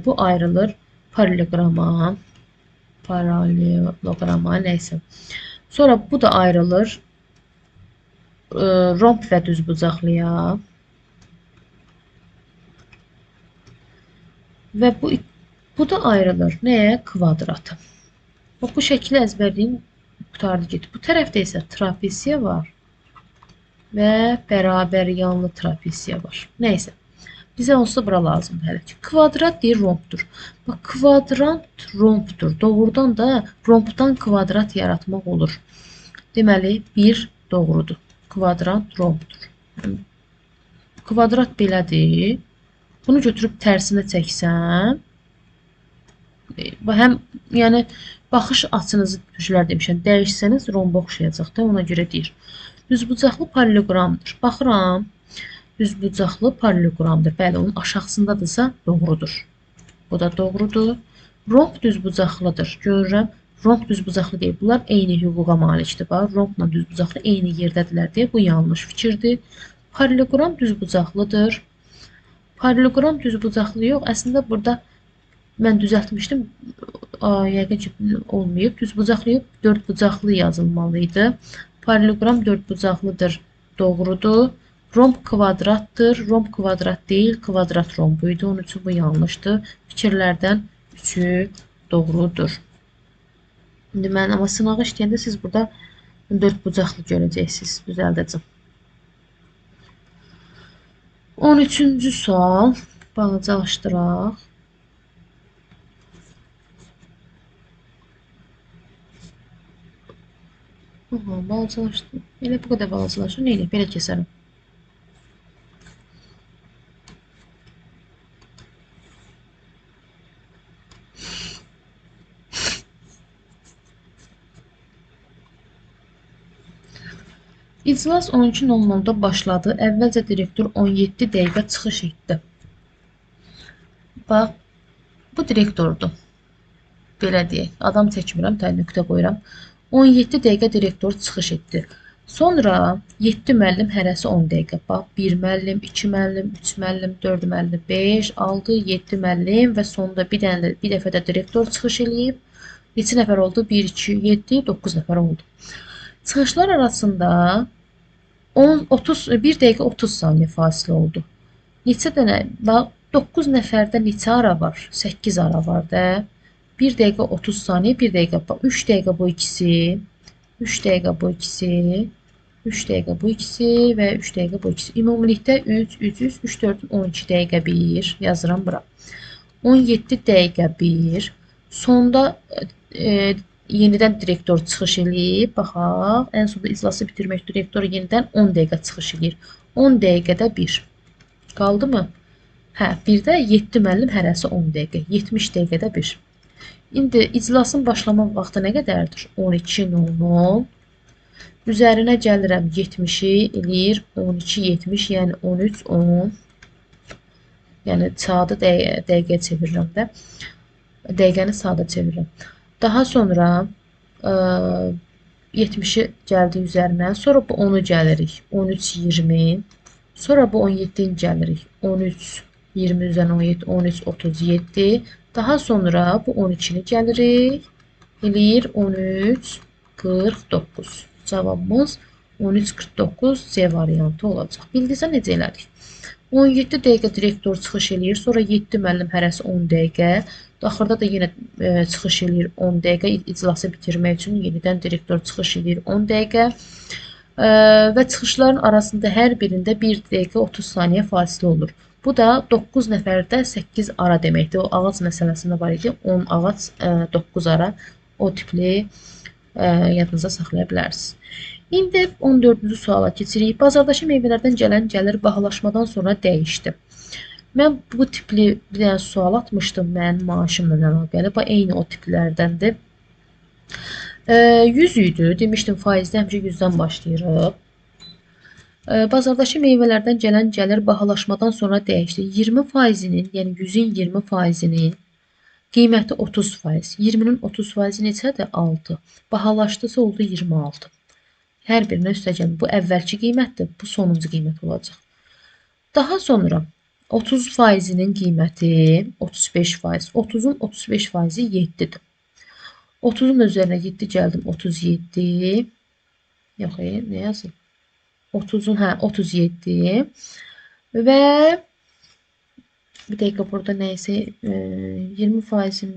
bu ayrılır paralelograma, nəysə. Sonra bu da ayrılır romb və düz bucaqlıya. Və bu da ayrılır nəyə? Kvadrata. Bax, bu şəkili əzbərləyin, qutardı getdi. Bu tərəfdə isə trapesiya var və bərabər yanlı trapesiya var. Nəysə, bizə onsuz da bura lazımdır hələ ki. Kvadrat deyir, rombdur. Bax, kvadrant rombdur. Doğrudan da rombdan kvadrat yaratmaq olur. Deməli, 1 doğrudur. Kvadrant rombdur. Kvadrat belədir. Bunu götürüb tərsinə çəksəm, həm yəni baxış açınızı düşürlər demişəm. Dəyişsəniz romba oxşayacaq da, ona görə deyir. Düzbucaqlı paralelogramdır. Baxıram. düzbucaqlı paralleloqramdır. Bəli, onun aşağısındadırsa doğrudur. Bu da doğrudur. Romb düzbucaqlıdır. Görürəm. Romb düzbucaqlı deyil. Bunlar eyni hüquqa malikdir. Bax, rombla düzbucaqlı eyni yerdədirlər deyə bu yanlış fikirdir. Paralleloqram düzbucaqlıdır. Paralleloqram düzbucaqlı yox. Əslində burada mən düzəltmişdim. Yəqin ki olmayıb. Düzbucaqlı yox, dördbucaqlı yazılmalıydı. Paralleloqram dördbucaqlıdır. Doğrudur. Romb kvadratdır. Romb kvadrat deyil, kvadrat rombuydu. Onun üçün bu yanlışdır. Fikirlərdən üçü doğrudur. İndi mən amma sınağı işləyəndə siz burada dördbucaqlı görəcəksiniz. Düzəldəcəm. 13-cü sual. Balacalaşdıraq. Balacalaşdı. Elə bu qədər balacalaşır. Nə eləyək? Belə kəsərəm. İclas 12:00-da başladı. Əvvəlcə direktor 17 dəqiqə çıxış etdi. Bax, bu direktordur. Belə deyək. Adam çəkmirəm, nöqtə qoyuram. 17 dəqiqə direktor çıxış etdi. Sonra 7 müəllim hərəsi 10 dəqiqə. Bax, 1 müəllim, 2 müəllim, 3 müəllim, 4 müəllim, 5, 6, 7 müəllim və sonunda bir dəfə də direktor çıxış eləyib. Neçə nəfər oldu? 1, 2, 7, 9 nəfər oldu. Çıxışlar arasında 1 dəqiqə 30 saniyə fasilə oldu. Neçə dənə? 9 nəfərdə neçə ara var? 8 ara var da. 1 dəqiqə 30 saniyə, 1 dəqiqə 3 dəqiqə bu ikisi, 3 dəqiqə bu ikisi, 3 dəqiqə bu ikisi və 3 dəqiqə bu ikisi. Ümumilikdə 3, 3, 3, 3, 4, 12 dəqiqə 1 yazıram bura. 17 dəqiqə 1. Sonda yenidən direktor çıxış eləyib. Baxaq, ən sonunda iclası bitirmək direktor yenidən 10 dəqiqə çıxış eləyir. 10 dəqiqədə 1. Qaldı mı? Hə, bir də 7 müəllim hərəsi 10 dəqiqə. 70 dəqiqədə 1. İndi iclasın başlama vaxtı nə qədərdir? 12:00. Üzərinə gəlirəm 70-i eləyir 12, 70, yəni 13, 10. Yəni saatı dəqiqəyə çevirirəm də. Dəqiqəni saata çevirirəm. Daha sonra 70-i gəldi üzərinə. Sonra bu 10-u gəlirik. 13, 20. Sonra bu 17-ni gəlirik. 13, 20 üzərinə 17, 13, 37. Daha sonra bu 12-ni gəlirik. Eləyir 13, 49. Cavabımız 13, 49 C variantı olacaq. Bildinizsə necə elədik? 17 dəqiqə direktor çıxış eləyir. Sonra 7 müəllim hərəsi 10 dəqiqə. Daxırda da yenə çıxış eləyir 10 dəqiqə. İclası bitirmək üçün yenidən direktor çıxış eləyir 10 dəqiqə. Və çıxışların arasında hər birində 1 dəqiqə 30 saniyə fasilə olur. Bu da 9 nəfərdə 8 ara deməkdir. O ağac məsələsində var idi. 10 ağac 9 ara. O tipli yadınıza saxlaya bilərsiniz. İndi 14-cü suala keçirik. Bazardakı meyvələrdən gələn gəlir bahalaşmadan sonra dəyişdi. Mən bu tipli bir dənə sual atmışdım mənim maaşımla əlaqəli. Bu eyni o tiplərdəndir. 100 idi. Demişdim faizdə həmişə 100-dən başlayırıq. Bazardakı meyvələrdən gələn gəlir bahalaşmadan sonra dəyişdi. 20%-nin, yəni 100-ün 20%-nin qiyməti 30%. 20-nin 30%-i neçədir? 6. Bahalaşdısa oldu 26. Hər birinə üstəgəl bu əvvəlki qiymətdir, bu sonuncu qiymət olacaq. Daha sonra 30%-nin qiyməti 35%. 30-un 35%-i 7-dir. 30-un üzərinə 7 gəldim, 37. Yox, nə yazım? 30-un, 37. Və bir dəqiqə burada nəysə 20%-in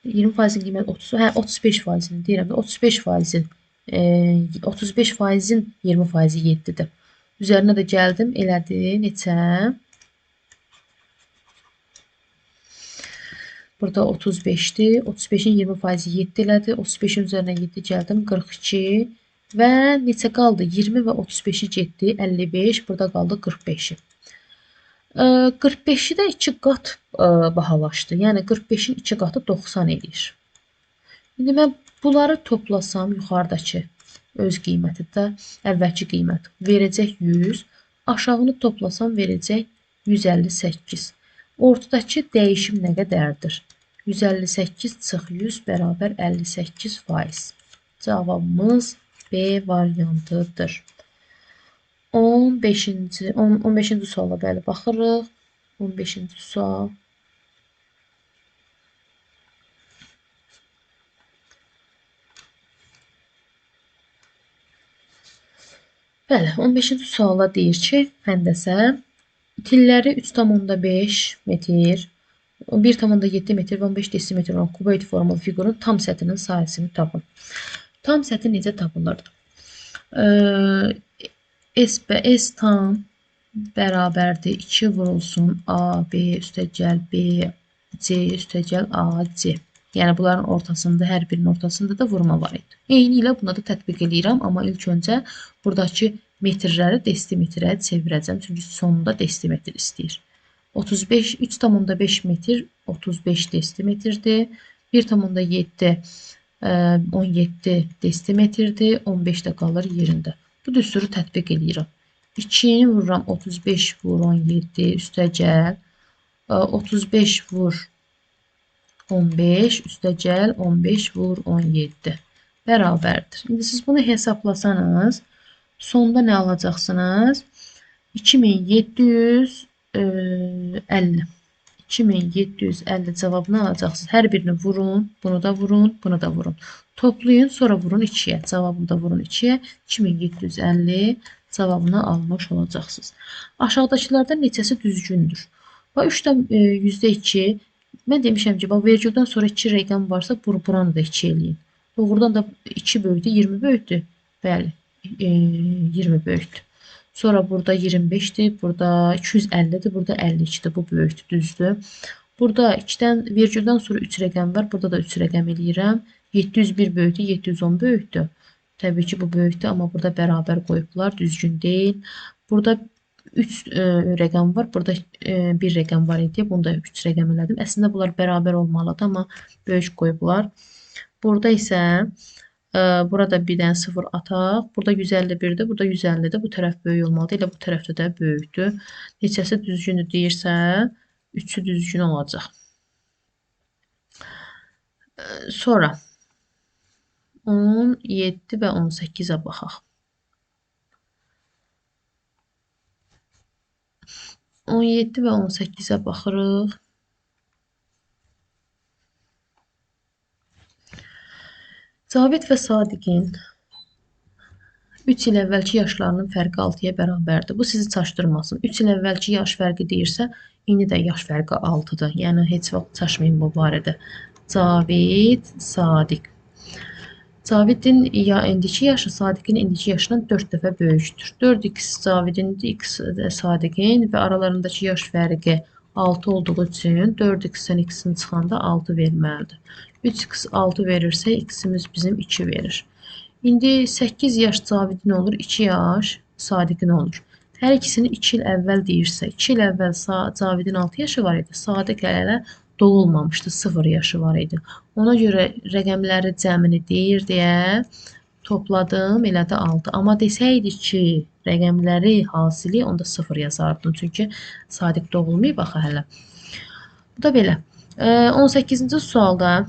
qiyməti 30, 35%-in deyirəm də 35%-in 35%-in 20%-i 7-dir. Üzərinə də gəldim, elədi neçə? Burada 35-dir. 35-in 20%-i 7 elədi. 35-in üzərinə 7 gəldim, 42. Və neçə qaldı? 20 və 35-i getdi, 55. Burada qaldı 45-i. 45-i də 2 qat bahalaşdı. Yəni 45-in 2 qatı 90 edir. İndi mən bunları toplasam yuxarıdakı öz qiyməti də əvvəlki qiymət verəcək 100. Aşağını toplasam verəcək 158. Ortadakı dəyişim nə qədərdir? 158 çıx 100 bərabər 58%. Cavabımız B variantıdır. 15-ci suala bəli baxırıq. 15-ci sual. Bəli, 15-ci suala deyir ki, həndəsə tilləri 3,5 metr, 1,7 metr və 15 desimetr olan kuboid formalı fiqurun tam səthinin sahəsini tapın. Tam səthi necə tapılır? S tam bərabərdir 2 vurulsun A, B üstəgəl B, C üstəgəl A, C. Yəni bunların ortasında, hər birinin ortasında da vurma var idi. Eyni ilə buna da tətbiq edirəm, amma ilk öncə buradakı metrləri desimetrə çevirəcəm. Çünki sonunda desimetr istəyir. 35, 3,5 metr 35 desimetrdir. 1,7 17 desimetrdir. 15 də qalır yerində. Bu düsturu tətbiq edirəm. 2-ni vururam 35 vur 17 üstəgəl 35 vur 15 üstəgəl 15 vur 17 bərabərdir. İndi siz bunu hesablasanız sonda nə alacaqsınız? 2750. 2750 cavabını alacaqsınız. Hər birini vurun, bunu da vurun, bunu da vurun. Toplayın, sonra vurun 2-yə. Cavabını da vurun 2-yə. 2750 cavabını almış olacaqsınız. Aşağıdakılardan neçəsi düzgündür? 3-dən %2. Mən demişəm ki, vergüldən sonra 2 rəqəm varsa, buranı da 2 eləyin. Doğrudan da 2 böyükdür, 20 böyükdür. Bəli, 20 böyükdür. Sonra burada 25'dir, burada 250'dir, burada 52'dir. Bu böyükdür, düzdür. Burada 2-dən vergüldən sonra 3 rəqəm var, burada da 3 rəqəm eləyirəm. 701 böyükdür, 710 böyükdür. Təbii ki, bu böyükdür, amma burada bərabər qoyublar, düzgün deyil. Burada 3 rəqəm var, burada 1 rəqəm var idi. Bunu da 3 rəqəm elədim. Əslində bunlar bərabər olmalıdır, amma böyük qoyublar. Burada isə burada bir dənə 0 ataq. Burada 151'dir, burada 150'dir. Bu tərəf böyük olmalıdır, elə bu tərəfdə də böyükdür. Neçəsi düzgündür deyirsə, 3'ü düzgün olacaq. Sonra 17 və 18'ə baxaq. 17 və 18'ə baxırıq. Cavid və Sadiqin 3 il əvvəlki yaşlarının fərqi 6-ya bərabərdir. Bu sizi çaşdırmasın. 3 il əvvəlki yaş fərqi deyirsə, indi də yaş fərqi 6-dır. Yəni heç vaxt çaşmayın bu barədə. Cavid, Sadiq. Cavidin indiki yaşı Sadiqin indiki yaşından 4 dəfə böyükdür. 4x Cavidindir, x Sadiqin və aralarındakı yaş fərqi 6 olduğu üçün 4x-dən x-in çıxanda 6 verməlidir. 3x 6 verirsə, x-imiz bizim 2 verir. İndi 8 yaş Cavidin olur, 2 yaş Sadiqin olur. Hər ikisini 2 il əvvəl deyirsə, 2 il əvvəl Cavidin 6 yaşı var idi, Sadiq hələ doğulmamışdı, 0 yaşı var idi. Ona görə rəqəmləri cəmini deyir deyə topladım, elədi 6. Amma desəydik ki, rəqəmləri hasili, onda 0 yazardım. Çünki Sadiq doğulmayıb axı hələ. Bu da belə. 18-ci sualda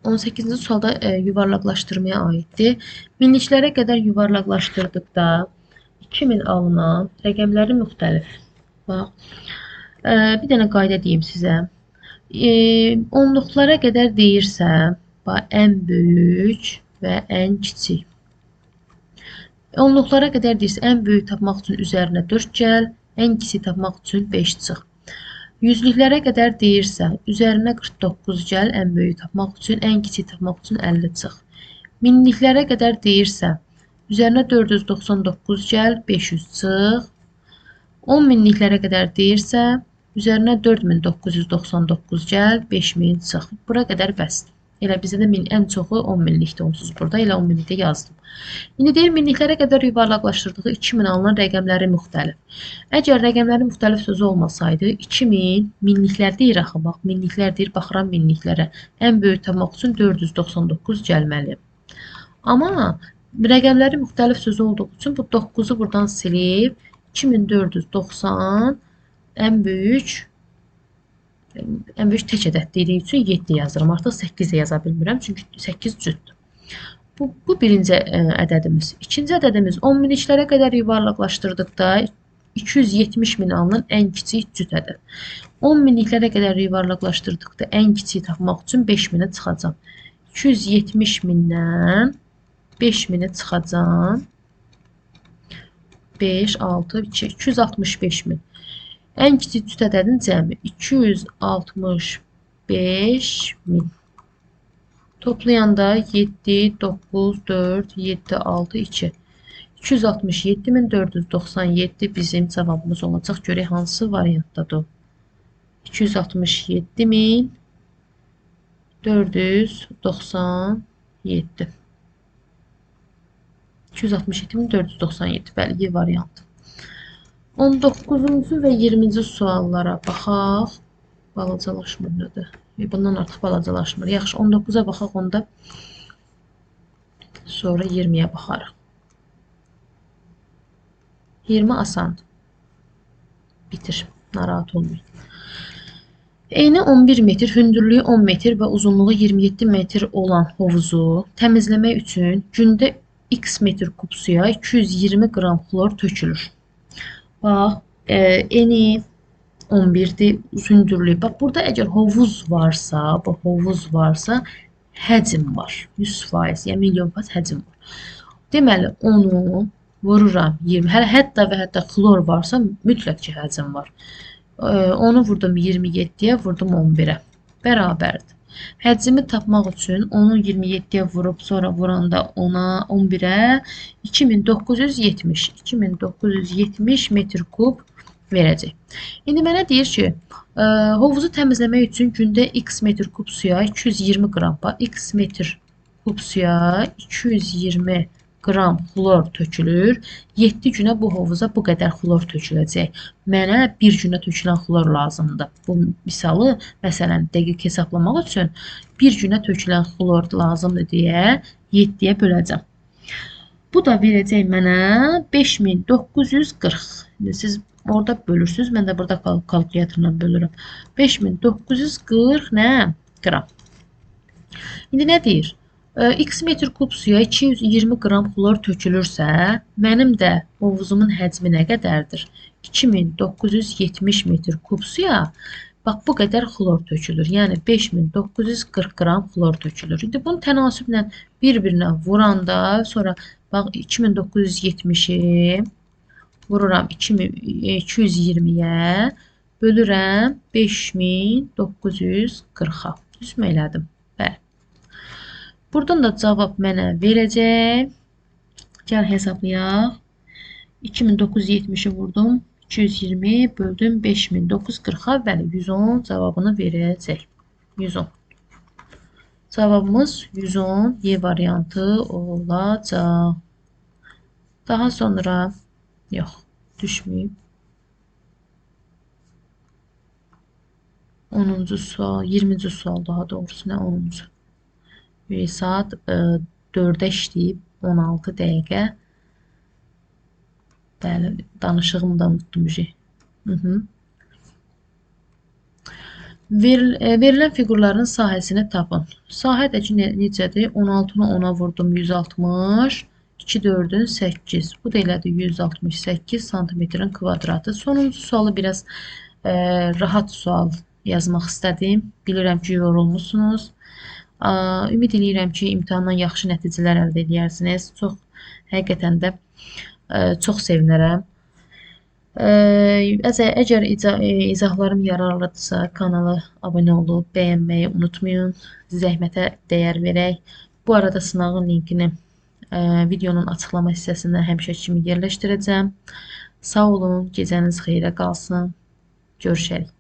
18-ci sualda yuvarlaqlaşdırmaya aiddir. Minliklərə qədər yuvarlaqlaşdırdıqda 2000 alınan rəqəmləri müxtəlif. Bax, bir dənə qayda deyim sizə. Onluqlara qədər deyirsə, bax, ən böyük və ən kiçik. Onluqlara qədər deyirsə, ən böyük tapmaq üçün üzərinə 4 gəl, ən kiçik tapmaq üçün 5 çıx. Yüzlüklərə qədər deyirsə, üzərinə 49 gəl, ən böyük tapmaq üçün, ən kiçik tapmaq üçün 50 çıx. Minliklərə qədər deyirsə, üzərinə 499 gəl, 500 çıx. 10 minliklərə qədər deyirsə, üzərinə 4999 gəl, 5000 çıx. Bura qədər bəsdir. Elə bizdə də ən çoxu 10 minlikdə onsuz burada. Elə 10 minlikdə yazdım. İndi deyir, minliklərə qədər yuvarlaqlaşdırdığı 2000 alınan rəqəmləri müxtəlif. Əgər rəqəmləri müxtəlif sözü olmasaydı, 2000 minliklər deyir axı, bax, minliklər deyir, baxıram minliklərə. Ən böyük tapmaq üçün 499 gəlməli. Amma Rəqəmləri müxtəlif sözü olduğu üçün bu 9-u buradan silib 2490 ən böyük tək ədəd dediyi üçün 7 yazıram. Artıq 8 də yaza bilmirəm, çünki 8 cütdür. Bu birinci ədədimiz. İkinci ədədimiz 10 minliklərə qədər yuvarlaqlaşdırdıqda 270 min alınan ən kiçik cüt ədəd. 10 minliklərə qədər yuvarlaqlaşdırdıqda ən kiçiyi tapmaq üçün 5000-ə çıxacam. 270 mindən 5000-i çıxacam. 5, 6, 2, 265 min. Ən kiçik cüt ədədin cəmi 265 min. Toplayanda 7, 9, 4, 7, 6, 2. 267.497 bizim cavabımız olacaq. Görək hansı variantdadır. 267.497. 267.497. Bəli, Y variantı. 19-cu və 20-ci suallara baxaq. Balacalaşmır nədir? Bundan artıq balacalaşmır. Yaxşı, 19-a baxaq onda. Sonra 20-yə baxarıq. 20 asandır. Bitir. Narahat olmayın. Eni 11 metr, hündürlüyü 10 metr və uzunluğu 27 metr olan hovuzu təmizləmək üçün gündə x metr kub suya 220 qram xlor tökülür. Bax, eni 11-dir, hündürlüyü. Bax, burada əgər hovuz varsa, həcm var. 100%, yəni milyon% həcm var. Deməli, onu vururam 20. Hətta və hətta xlor varsa, mütləq ki, həcm var. Onu vurdum 27-yə, vurdum 11-ə. Bərabərdir. Həcmi tapmaq üçün onu 27-yə vurub, sonra vuranda ona 11-ə 2970 metr kub verəcək. İndi mənə deyir ki, hovuzu təmizləmək üçün gündə x metr kub suya 220 qram, x metr kub suya 220 qram xlor tökülür. 7 günə bu hovuza bu qədər xlor töküləcək. Mənə bir günə tökülən xlor lazımdır. Bu misalı, məsələn, dəqiq hesablamaq üçün bir günə tökülən xlor lazımdır deyə 7-yə böləcəm. Bu da verəcək mənə 5940. Siz orada bölürsünüz, mən də burada kalkulyatorla bölürəm. 5940 nə? Qram. İndi nə deyir? X metr kub suya 220 qram xlor tökülürsə, mənim də hovuzumun həcmi nə qədərdir? 2970 metr kub suya bax bu qədər xlor tökülür. Yəni 5940 qram xlor tökülür. İndi bunu tənasüblə bir-birinə vuranda, sonra bax 2970-i vururam 220-yə, bölürəm 5940-a. Düzmü elədim? Bəli. Buradan da cavab mənə verəcək. Gəl hesablayaq. 2970-i vurdum. 220 böldüm 5940-a. Bəli, 110 cavabını verəcək. 110. Cavabımız 110 Y variantı olacaq. Daha sonra yox, düşməyib. 10-cu sual, 20-ci sual daha doğrusu, nə 10-cu? Saat 4-ə işləyib 16 dəqiqə. Bəli, danışığımı da unuttum. Verilən fiqurların sahəsini tapın. Sahə də ki, necədir? 16-nı 10-a vurdum 160, 2 4-ün 8. Bu da elədir 168 santimetrin kvadratı. Sonuncu sualı biraz rahat sual yazmaq istədim. Bilirəm ki, yorulmuşsunuz. Ümid edirəm ki, imtahandan yaxşı nəticələr əldə edərsiniz. Həqiqətən də çox sevinərəm. Əgər izahlarım yararlıdırsa, kanala abunə olub, bəyənməyi unutmayın. Zəhmətə dəyər verək. Bu arada sınağın linkini videonun açıqlama hissəsində həmişə kimi yerləşdirəcəm. Sağ olun, gecəniz xeyrə qalsın. Görüşərik.